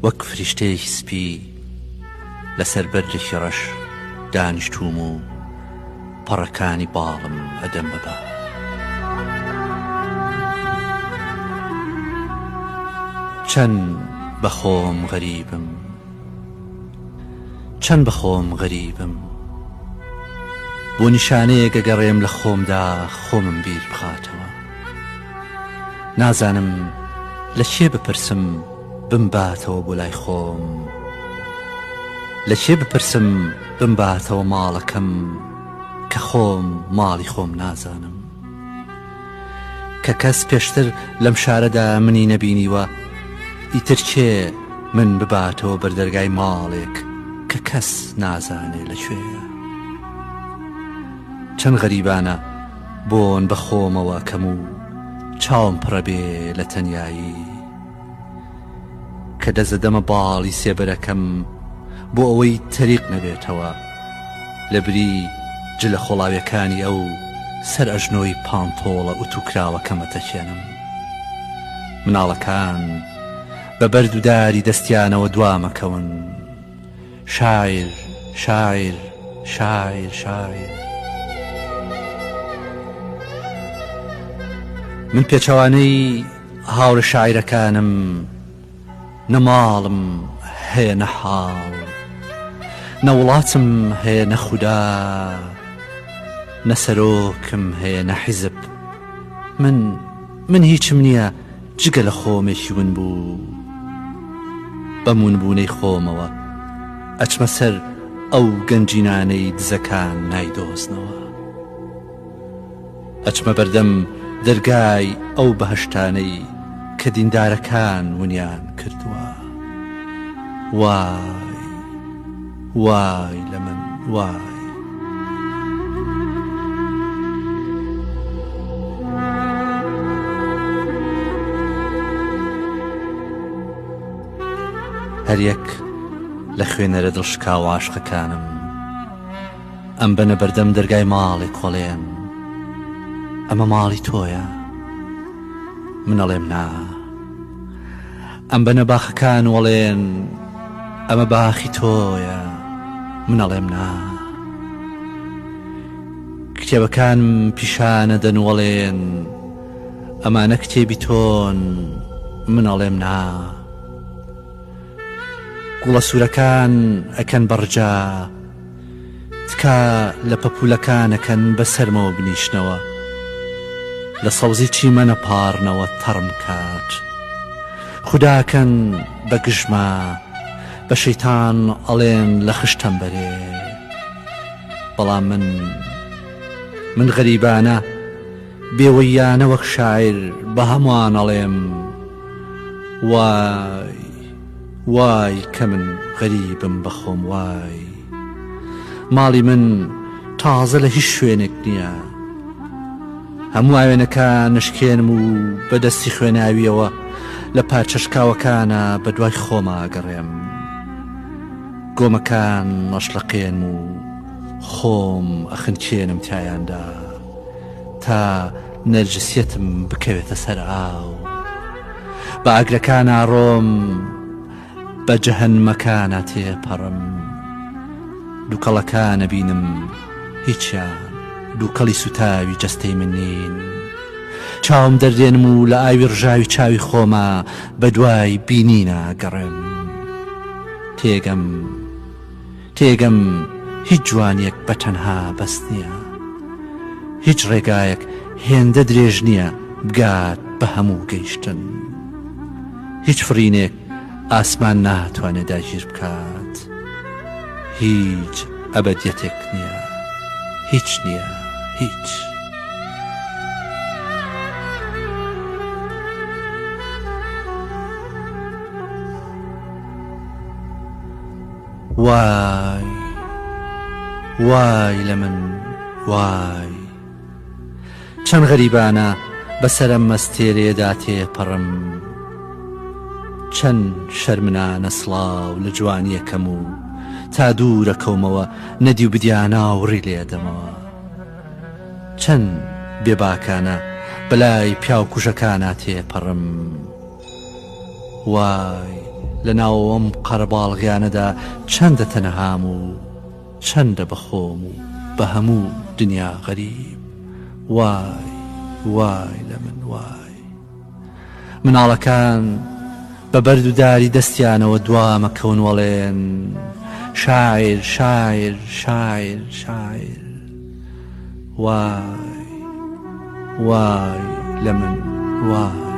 وەک فریشتەیەکی سپی لەسەر بەرجێکی ڕەش دانیشتووم و پەڕەکانی باڵم ئەدەم بەبا. چەند بەخۆم غەریبم، چەند بەخۆم غەریبم، بۆ نیشانەیەک ئەگەڕێم لە خۆمدا خۆمم بیر بخاتەوە. نازانم لە کێ بپرسم بمباتەوە بۆ لای خۆم، لە کێ بپرسم بمباتەوە ماڵەکەم کە خۆم ماڵی خۆم نازانم، کە کەس پێشتر لەم شارەدا منی نەبینیوە، ئیتر کێ من بباتەوە بەردەرگای ماڵێک کە کەس نازانێ لەکوێیە. چەند غەریبانە بۆن بەخۆمەوە کەم و چاوم پڕەبێ لە تەنیایی، کە دەزەدەمە باڵی سێبەرەکەم بۆ ئەوەی تەریق نەبێتەوە لە بری جلە خۆڵاویەکانی ئەو سەر ئەژنۆی پانتۆڵە ئوتوکراوەکەمە تەکێنم. مناڵەکان بە بەرد و داری دەستیانەوە دوامەکەون، شاعر شاعر شاعر شاعر. من پێچەوانەی هاوڕە شاعیرەکانم نەماڵم هەیە نەحاڵ، نەوڵاتم هەیە نەخودا، نەسەرۆکم هەیە نەحیزب. من هیچم نییە جگە لە خۆمێکی ون بوو، بەمونبوونەی خۆمەوە ئەچمە سەر ئەو گەنجینانەی دزەکان نایدۆزنەوە، ئەچمە بەردەم دەرگای ئەو بەهەشتانەی کە دیندارەکان ونیان کردووە. وای وای لە من وای. هەر یەک لە خوێنەرە دڵشکاو عاشقەکانم ئەم بەنە بەردەم دەرگای ماڵێک کۆڵێن ئەمە ماڵی تۆیە، من ئەڵێم نا. ئەم بەنە باخەکان وەڵێن ئەمە باخی تۆیە، من ئەڵێم نا. کتێبەکانم پیشانە دەن وەڵێن ئەمانە کتێبی تۆن، من ئەڵێم نا. گوڵە سوورەکان ئەکەن بەڕجا، تکا لە پەپولەکانەکەن بەسەرمەوە بنیشنەوە، لە سەوزی چیمەنە پارنەوە تەڕم کات. خوداکەن بە گژمە بە شەیتان ئەڵێن لە خشتەم بەرێ، بەڵام من غەریبانە بێوەیانە وەک شاعر بە هەمووان ئەڵێم وای وای کە من غەریبم بەخۆم وای. ماڵی من تازە لە هیچ شوێنێک نییە، هەموو ئاوێنەکە نشکێنم و بەدەستی خوێناویەوە لە پاچەشکاوەکانە بە دوای خۆمە ئەگەڕێم، گۆمەکان نەشلەقێن و خۆم ئەخنکێنم تایاندا تا نەرجسیەتم بکەوێتە سەر ئاو. بە ئاگرەکان ئاڕۆم بە جەهەنمەکانە تێپەڕم، دووکەڵەکانە بینم هیچیان دووکەڵی سوتاوی جەستەی من نین. چاوم دەردێنم و لە ئاوی ڕژاوی چاوی خۆمە بە دوای بینینە گەڕێم. تێگەم هیچ جوانیەک بە تەنها بەس نییە، هیچ ڕێگایەک هێندە درێژ نییە بگات بە هەموو گەیشتن، هیچ فرینێک ئاسمان ناتوانێت داگیر بکات، هیچ ئەبەدیەتێک نییە، هیچ نییە، هیچ. وای وای لە من وای. چەند غەریبانە بەسەرم مەستێرێدا تێپەڕم، چەند شەرمنانە سڵاو لە جوانیەکەم و تا دوورەکەومەوە نەدی و بدیانە و ڕی لێدەمەوە. چەند بێباکانە بەلای پیاو کوژەکانە تێپەڕم، وای لەناو ئەم قەرەباڵغیانەدا چەندە تەنەهام و چەندە بەخۆم و بە هەموو دنیا غەریب. وای وای لە من وای. مناڵەکان بە بەرد و داری دەستیانەوە دوامەکەون وەڵێن شاعر شاعر شاعر شاعر. وای وای لە من وای.